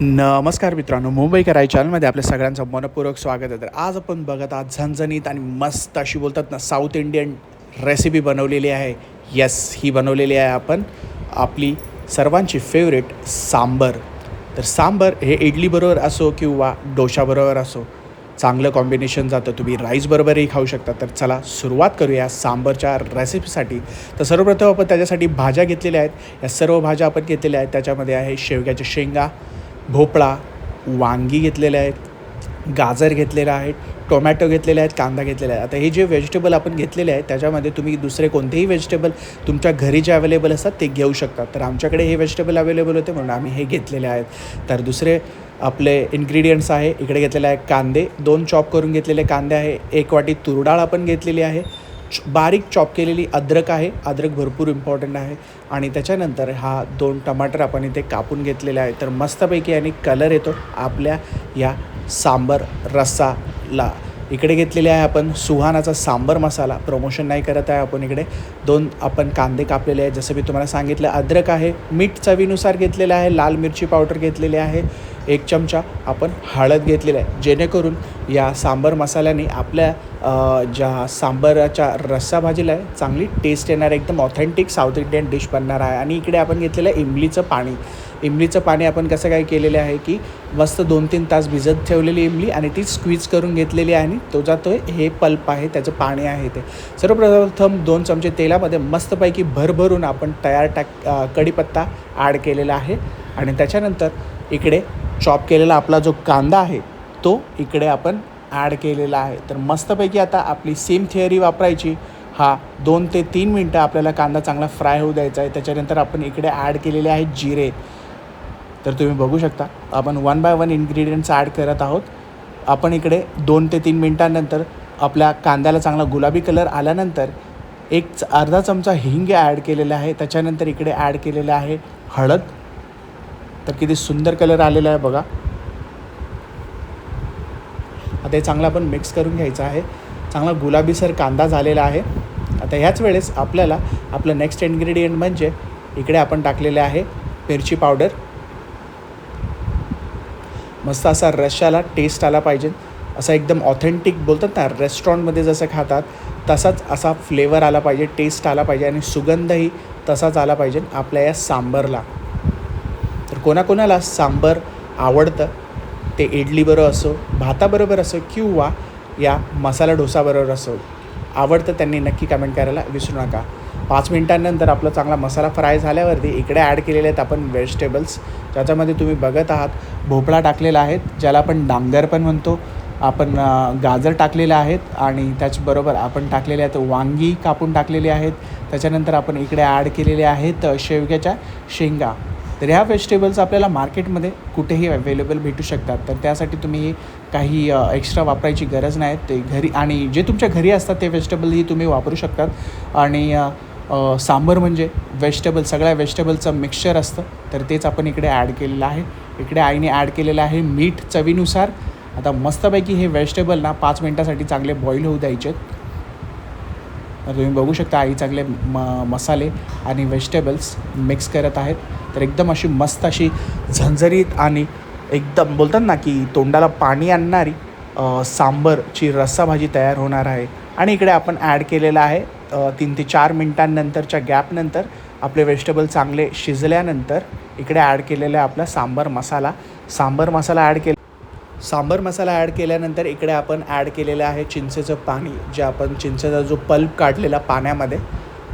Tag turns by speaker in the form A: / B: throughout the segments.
A: नमस्कार मित्रांनो, मुंबई कराई चॅनलमध्ये आपल्या सगळ्यांचं मनपूर्वक स्वागत आहे. तर आज आपण बघत आहात झणझणीत आणि मस्त अशी बोलतात ना साऊथ इंडियन रेसिपी बनवलेली आहे. ही बनवलेली आहे आपण आपली सर्वांची फेवरेट सांबर. तर सांबर हे इडलीबरोबर असो किंवा डोशाबरोबर असो चांगलं कॉम्बिनेशन जातं. तुम्ही राईसबरोबरही खाऊ शकता. तर चला सुरुवात करूया सांबरच्या रेसिपीसाठी. तर सर्वप्रथम आपण त्याच्यासाठी भाज्या घेतलेल्या आहेत. या सर्व भाज्या आपण घेतलेल्या आहेत. त्याच्यामध्ये आहे शेवग्याच्या शेंगा, भोपळा, वांगी घेतलेले आहेत, गाजर घेतलेलं आहे, टोमॅटो घेतलेले आहेत, कांदा घेतलेला आहे. आता हे जे व्हेजिटेबल आपण घेतलेले आहेत त्याच्यामध्ये तुम्ही दुसरे कोणतेही व्हेजिटेबल तुमच्या घरी जे अवेलेबल असतात ते घेऊ शकता. तर आमच्याकडे हे व्हेजिटेबल अवेलेबल होते म्हणून आम्ही हे घेतलेले आहेत. तर दुसरे आपले इन्ग्रेडियंट्स आहे, इकडे घेतलेले आहे कांदे, 2 चॉप करून घेतलेले कांदे आहे, 1 वाटी तूर डाळ आपण घेतलेली आहे, बारीक चॉप केलेली अद्रक आहे. अद्रक भरपूर इम्पॉर्टंट आहे. आणि त्याच्यानंतर 2 टमाटर आपण इथे कापून घेतलेले आहे. तर मस्तपैकी आणि कलर येतो आपल्या या सांबर रस्साला. इकडे घेतलेले आहे आपण सुहानाचा सांबर मसाला. प्रमोशन नाही करत आहे आपण. इकडे 2 आपण कांदे कापलेले आहेत जसं मी तुम्हाला सांगितलं. अद्रक आहे, मीठ चवीनुसार घेतलेलं आहे, लाल मिरची पावडर घेतलेली आहे, 1 चमचा आपण हळद घेतलेला आहे. जेणेकरून या सांबर मसाल्याने आपल्या ज्या सांबराच्या रस्सा भाजीला आहे चांगली टेस्ट येणार, एकदम ऑथेंटिक साऊथ इंडियन डिश बनणार आहे. आणि इकडे आपण घेतलेलं आहे इमलीचं पाणी. इमलीचं पाणी आपण कसं काय केलेलं आहे की मस्त 2-3 तास भिजत ठेवलेली इमली आणि ती स्क्वीज करून घेतलेली आहे आणि तो हे पल्प आहे त्याचं पाणी आहे ते. सर्वप्रथम 2 चमचे तेलामध्ये मस्तपैकी भरभरून आपण कढीपत्ता ॲड केलेला आहे. आणि त्याच्यानंतर इकडे चॉप केलेला आपला जो कांदा आहे तो इकडे आपण ॲड केलेला आहे. तर मस्तपैकी आता आपली सेम थिअरी वापरायची. 2 ते 3 मिनटं आपल्याला कांदा चांगला फ्राय होऊ द्यायचा आहे. त्याच्यानंतर आपण इकडे ॲड केलेले आहे जिरे. तर तुम्ही बघू शकता आपण 1 बाय 1 इन्ग्रेडियंट्स ॲड करत आहोत. आपण इकडे 2 ते 3 मिनटांनंतर आपल्या कांद्याला चांगला गुलाबी कलर आल्यानंतर अर्धा चमचा हिंग ॲड केलेला आहे. त्याच्यानंतर इकडे ॲड केलेलं आहे हळद. तर किती सुंदर कलर आलेला आहे बघा. आता हे चांगलं आपण मिक्स करून घ्यायचं आहे. चांगला गुलाबीसर कांदा झालेला आहे. आता ह्याच वेळेस आपल्याला आपलं नेक्स्ट इन्ग्रेडियंट म्हणजे इकडे आपण टाकलेले आहे मिरची पावडर. मस्त असा रश्शाला टेस्ट आला पाहिजे, असा एकदम ऑथेंटिक बोलतात ना रेस्टॉरंटमध्ये जसं खातात तसाच असा फ्लेवर आला पाहिजे, टेस्ट आला पाहिजे आणि सुगंधही तसाच आला पाहिजे आपल्या या सांबरला. तर कोणाकोणाला सांबर आवडतं ते इडलीबरोबर असो, भाताबरोबर असो किंवा या मसाला डोसाबरोबर असो आवडतं त्यांनी नक्की कमेंट करायला विसरू नका. 5 मिनिटांनंतर आपला चांगला मसाला फ्राय झाल्यावरती इकडे ॲड केलेले आहेत आपण व्हेजिटेबल्स. ज्याच्यामध्ये तुम्ही बघत आहात भोपळा टाकलेला आहे ज्याला आपण डांगर पण म्हणतो. आपण गाजर टाकलेले आहेत आणि त्याचबरोबर आपण टाकलेले आहेत वांगी कापून टाकलेली आहेत. त्याच्यानंतर आपण इकडे ॲड केलेले आहेत शेवग्याच्या शेंगा. तर ह्या व्हेजिटेबल्स आपल्याला मार्केटमध्ये कुठेही अवेलेबल भेटू शकतात. तर त्यासाठी तुम्ही काही एक्स्ट्रा वापरायची गरज नाही. ते घरी आणि जे तुमच्या घरी असतात ते व्हेजिटेबलही तुम्ही वापरू शकतात. आणि सांबर म्हणजे सगळ्या व्हेजिटेबलचं मिक्सचर असतं. तर तेच आपण इकडे ॲड केलेलं आहे. इकडे आईने ॲड केलेलं आहे मीठ चवीनुसार. आता मस्तपैकी हे व्हेजिटेबल 5 मिनटासाठी चांगले बॉईल होऊ द्यायचे. तर तुम्ही बघू शकता आई चांगले मसाले आणि व्हेजिटेबल्स मिक्स करत आहेत. तर एकदम अशी मस्त अशी झणझणीत आणि एकदम बोलतात ना की तोंडाला पाणी आणणारी सांबरची रस्सा भाजी तयार होणार आहे. आणि इकडे आपण ॲड केलेलं आहे 3 ते 4 मिनटांनंतरच्या गॅपनंतर आपले व्हेजिटेबल चांगले शिजल्यानंतर इकडे ॲड केलेला आहे आपला सांबर मसाला ॲड केल्यानंतर इकडे आपण ॲड केलेलं आहे चिंचेचं पाणी. जे आपण चिंचेचा जो पल्प काढलेला पाण्यामध्ये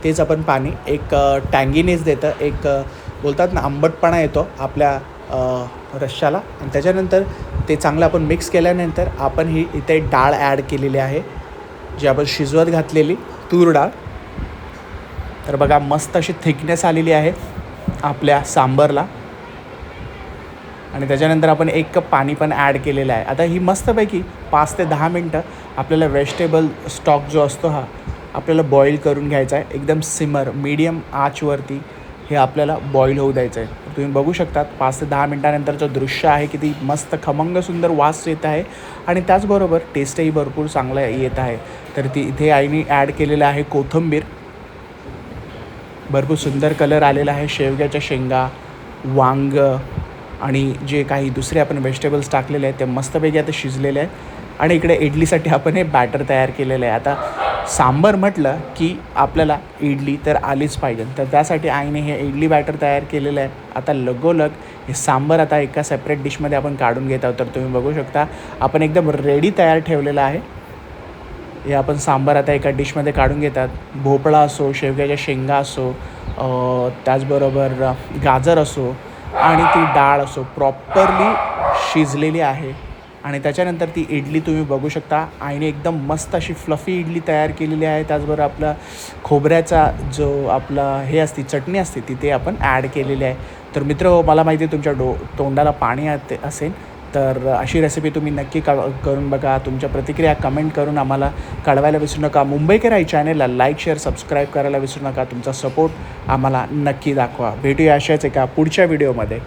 A: तेच आपण पाणी एक टँगीनेस देतं, एक बोलतात ना आंबटपणा येतो आपल्या रश्शाला. आणि त्याच्यानंतर ते चांगलं आपण मिक्स केल्यानंतर आपण ही इथे डाळ ॲड केलेली आहे जी आपण शिजवत घातलेली तूर डाळ. तर बघा मस्त अशी थिकनेस आलेली आहे आपल्या सांबरला. आणि त्याच्यानंतर आपण 1 कप पाणी पण ॲड केलेलं आहे. आता ही मस्तपैकी 5 ते 10 मिनटं आपल्याला व्हेजिटेबल स्टॉक जो असतो आपल्याला बॉईल करून घ्यायचा आहे. एकदम मीडियम आचवरती हे आपल्याला बॉईल होऊ द्यायचं आहे. तुम्ही बघू शकता 5 ते 10 मिनटानंतरचं दृश्य आहे किती मस्त खमंग सुंदर वास येत आहे आणि त्याचबरोबर टेस्टही भरपूर चांगला येत आहे. तर इथे आईने ॲड केलेलं आहे कोथिंबीर. भरपूर सुंदर कलर आलेला आहे. शेवग्याच्या शेंगा, वांग, आणि जे काही दुसरे आपण व्हेजिटेबल्स टाकलेले आहेत ते मस्तपैकी आता शिजलेले आहेत आणि इकडे इडलीसाठी आपण हे बॅटर तयार केलेलं आहे. आता सांबार म्हटलं की आपल्याला इडली तर आलीच पाहिजे, तर त्यासाठी आईने हे इडली बॅटर तयार केलेलं आहे. आता लगोलग हे सांबार आता एका सेपरेट डिशमध्ये आपण काढून घेत आहोत. तर तुम्ही बघू शकता आपण एकदम रेडी तयार ठेवलेलं आहे. हे आपण सांबार आता एका डिशमध्ये काढून घेतात. भोपळा असो, शेवग्याच्या शेंगा असो, त्याचबरोबर गाजर असो आणि ती डाळ असो प्रॉपरली शिजलेली आहे. आणि त्याच्यानंतर ती इडली तुम्ही बघू शकता आईने एकदम मस्त अशी फ्लफी इडली तयार केलेली आहे. त्याचबरोबर आपला खोबऱ्याचा जो आपला हे असते चटणी असते तिथे आपण ॲड केलेली आहे. तर मित्र मला माहिती आहे तुमच्या तोंडाला पाणी असेल, तर अशी रेसिपी तुम्ही नक्की करून बघा. तुमच्या प्रतिक्रिया कमेंट करून आम्हाला कळवायला विसरू नका. मुंबईकर आई चॅनलला लाईक शेअर सबस्क्राईब करायला विसरू नका. तुमचा सपोर्ट आम्हाला नक्की दाखवा. भेटूया अशाच एका पुढच्या व्हिडिओमध्ये.